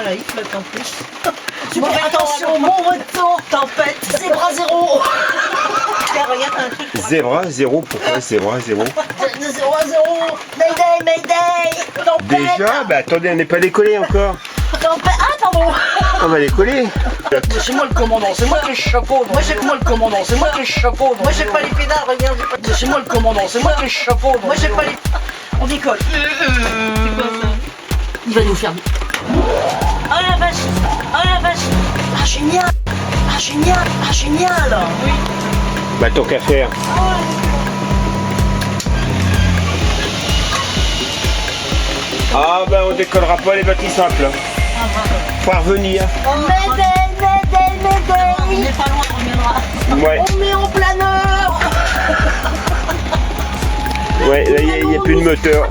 Voilà, il flotte en plus. Bon, attention, mon retour, tempête, zébra 0. Regarde un truc. Zébra 0, pourquoi Zébra 0? 0 à 0. Mayday, mayday. Tempête. Déjà, bah attendez, on n'est pas décollé encore. Tempête. Ah, pardon. On va décoller. C'est moi le commandant, c'est moi qui ai le chapeau. Moi j'ai moi le commandant, c'est moi qui ai le chapeau. Moi, j'ai pas les pédales, regarde. C'est moi le commandant, c'est moi qui ai le chapeau. Moi, j'ai pas les. On décolle. C'est quoi ça? Il va nous faire. Oh la vache. Oh la vache. Ah, génial. Ah, génial. Ah, génial. Oui. Bah tant qu'à faire. Ah bah on décollera pas les batteries simples. Faut revenir. Mayday, mayday, mayday. On n'est pas loin, on reviendra. Ouais, On met en planeur. ouais, là il n'y a plus de moteur.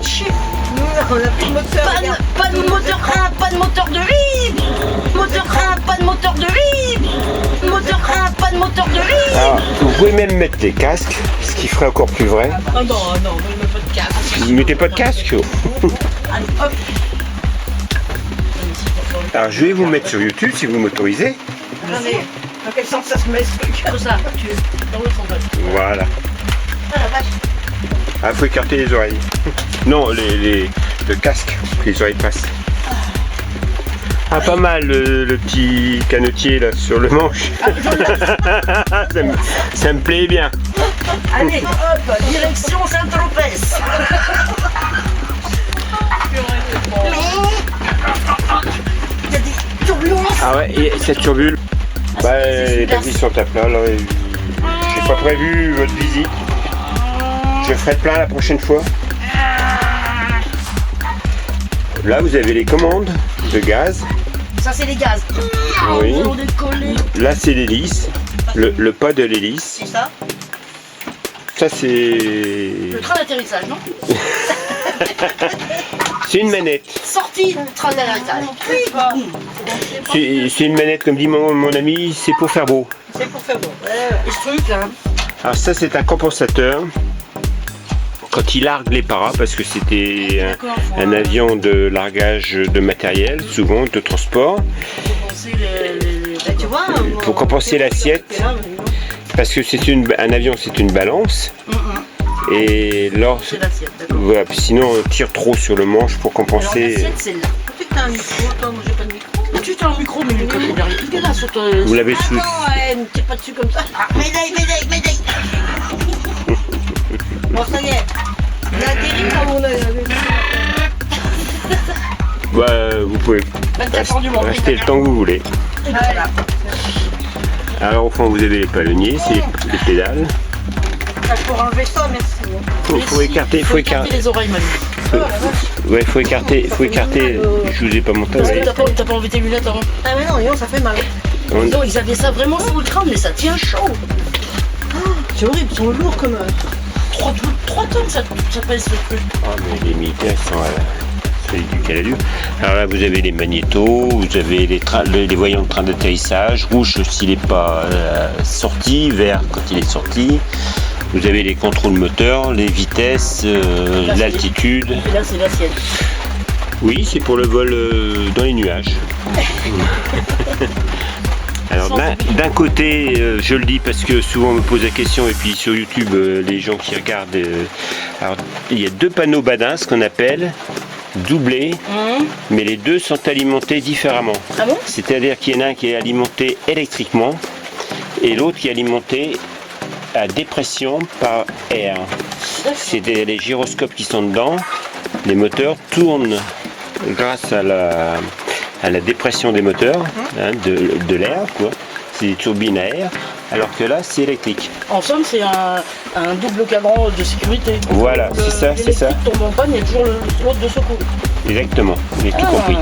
On a plus de moteur. Pas de moteur craint, pas de moteur de libre. Moteur craint, pas de moteur de libre. Moteur craint, pas de moteur de libre. Alors, vous pouvez même mettre des casques, ce qui ferait encore plus vrai. Oh non, non, ne mets pas de casque. Vous mettez pas de casque? Allez, hop. Alors je vais vous mettre sur YouTube si vous m'autorisez. Attendez, dans quel sens ça se met ce truc? Comme ça, tu dans le fond. Voilà. Ah la vache. Ah, faut écarter les oreilles. Non, le casque, que les oreilles passent. Ah, pas mal le petit canotier là sur le manche. Ça me plaît bien. Allez, hop, direction Saint-Tropez. Il y a des turbulences. Ah ouais, et cette turbule, bah, les batteries sont à plat là. J'ai pas prévu votre visite. Je ferai plein la prochaine fois. Là, vous avez les commandes de gaz. Ça, c'est les gaz. Oui. On décolle. Là, c'est l'hélice. Le pas de l'hélice. C'est ça. Ça, c'est... Le train d'atterrissage, non? C'est une manette. Sortie du train d'atterrissage. C'est une manette, comme dit mon ami, c'est pour faire beau. C'est pour faire bon. Et ce truc là. Alors ça, c'est un compensateur. Quand il largue les paras, parce que c'était un avion de largage de matériel, souvent de transport, Tu vois, pour compenser l'assiette, parce que un avion, c'est une balance. Et lors, C'est l'assiette, d'accord. voilà, puis sinon on tire trop sur le manche pour compenser. L'assiette, c'est là. tu as un micro, toi, moi j'ai pas de micro. Tu as un micro, mais il est caché derrière. Il est là sur ton. Vous l'avez sous. Non, ne tire pas dessus comme ça. Ah, médaille, médaille, médaille. Bon, ça y est. Il a atterri comme on a. Bah, vous pouvez 24 heures du monde. acheter le temps que vous voulez. Voilà. Alors au fond, vous avez les palonniers, c'est les pédales. Pour enlever ça, merci. Faut écarter, Faut écarter les oreilles, Manu. Oh la vache. Ouais, faut écarter. Je vous ai pas monté. Parce que Ouais. t'as pas enlevé tes lunettes avant. Ah, mais non, non, ça fait mal. Non, ils avaient ça vraiment sous le crâne, mais ça tient chaud. C'est horrible, ils sont lourds comme. 3 tonnes, ça pèse ce truc. Ah, mais les militaires sont c'est du caladur. Alors là, vous avez les magnétos, vous avez les voyants de train d'atterrissage, rouge s'il n'est pas sorti, vert quand il est sorti. Vous avez les contrôles moteurs, les vitesses, l'altitude. Et là, c'est la sienne. Oui, c'est pour le vol dans les nuages. Alors d'un côté, je le dis parce que souvent on me pose la question, et puis sur YouTube, les gens qui regardent, alors il y a 2 panneaux badins, ce qu'on appelle doublés, mais les 2 sont alimentés différemment. Ah bon? C'est-à-dire qu'il y en a un qui est alimenté électriquement et l'autre qui est alimenté à dépression par air. C'est les gyroscopes qui sont dedans. Les moteurs tournent grâce à la dépression des moteurs, hein, de l'air, quoi. C'est des turbines à air, alors que là, c'est électrique. En somme, c'est un double cadran de sécurité. Voilà, c'est ça, c'est ça. L'électrique tombe en panne, il y a toujours l'autre de secours. Exactement, j'ai tout compris.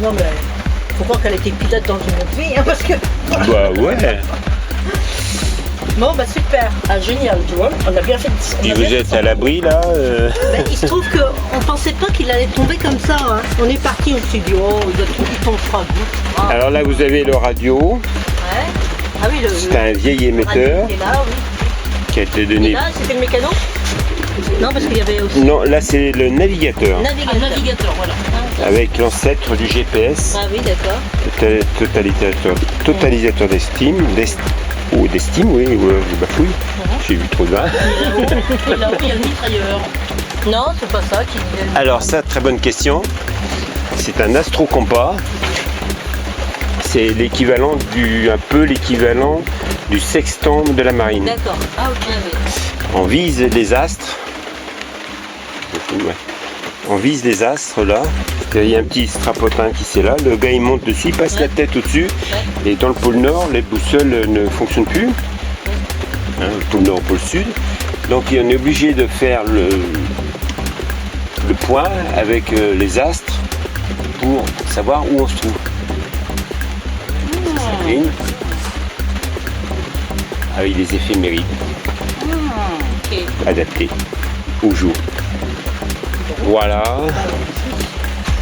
Non, mais faut croire qu'elle était pilote dans une autre vie, hein, parce que. Bah ouais. Bon, bah super. Ah, génial, tu vois. On a bien fait. Et vous êtes à l'abri là Mais il se trouve qu'on pensait pas qu'il allait tomber comme ça. Hein. On est parti au studio, il tombe froid. Ah. Alors là, vous avez le radio. Ouais. Ah oui, C'est un vieil émetteur qui est là, oui. qui a été Et donné. là, c'était le mécano. Non, parce qu'il y avait aussi Non, là c'est le navigateur. navigateur, voilà. Avec l'ancêtre du GPS, Ah oui, d'accord. totalisateur d'estime, d'estime, oui, je bafouille. J'ai vu trop de vin. Et là-haut, il y a le mitrailleur. Non, c'est pas ça qui disait. Alors ça, très bonne question. C'est un astrocompas. C'est l'équivalent un peu l'équivalent du sextant de la marine. D'accord. Ah, ok. On vise les astres. Ouais. On vise les astres là. Il y a un petit strapotin qui c'est là. Le gars il monte dessus, il passe la tête au-dessus. Et dans le pôle Nord, les boussoles ne fonctionnent plus. Hein, le pôle Nord, pôle Sud. Donc on est obligé de faire le point avec les astres pour savoir où on se trouve. Avec des éphémérides Ok. adaptés au jour. Voilà.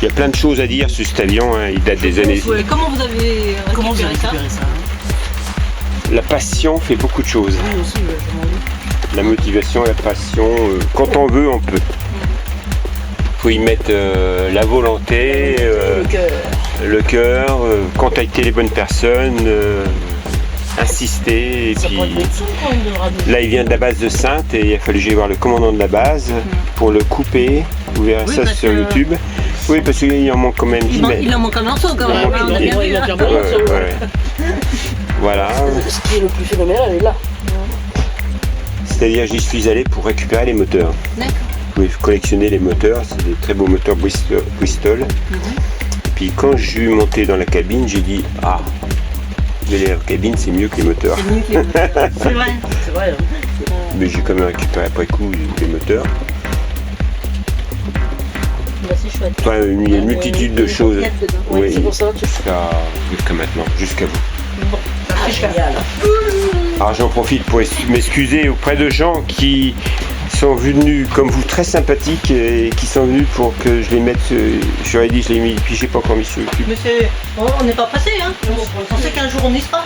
Il y a plein de choses à dire sur cet avion, hein. Il date des années. Et comment vous avez récupéré ça? La passion fait beaucoup de choses. Oui, aussi, je m'en doute. La motivation, la passion, quand on veut, on peut. Faut y mettre la volonté, le cœur, contacter les bonnes personnes, insister. Et puis, là, il vient de la base de Saintes et il a fallu que j'aille voir le commandant de la base pour le couper. Vous verrez Oui, ça parce sur que- YouTube. Oui, parce qu'il en manque quand même 10 mètres. Il en manque un morceau quand même. Il en manque On a un bien morceau. vu, hein. Ouais. Voilà. Ce qui est le plus phénoménal est là. C'est-à-dire, j'y suis allé pour récupérer les moteurs. D'accord. Vous pouvez collectionner les moteurs, c'est des très beaux moteurs Bristol. Puis quand je suis monté dans la cabine, j'ai dit ah, mais la cabine c'est mieux que les moteurs. C'est vrai. C'est vrai. Hein. Mais j'ai quand même récupéré après coup les moteurs. Bah, c'est chouette. Enfin, il y a une multitude de choses. Oui, C'est pour ça que jusqu'à maintenant, jusqu'à vous. c'est génial. Alors j'en profite pour m'excuser auprès de gens qui sont venus comme vous très sympathiques et qui sont venus pour que je les mette. J'aurais dit je l'ai mis, puis j'ai pas encore mis sur YouTube. Mais c'est. On n'est pas pressé, hein. On sait qu'un jour on y sera.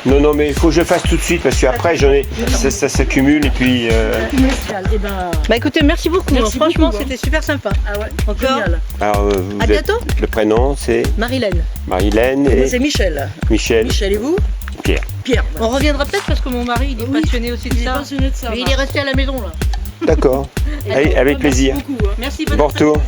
Non, mais il faut que je le fasse tout de suite parce qu'après j'en ai, ça s'accumule et puis. Et ben, Bah écoutez, merci beaucoup. Merci Franchement, beaucoup, hein. c'était super sympa. ah ouais, Encore. génial. Alors vous À êtes- bientôt. Le prénom c'est Marilène. Marilène Moi, et c'est Michel. Michel. Michel et vous? Pierre. Pierre. On reviendra peut-être parce que mon mari il est Oui, passionné aussi de Il est ça. passionné de ça. Mais il est resté à la maison là. D'accord. Allez, avec plaisir. Beaucoup, hein. Merci. Bon retour.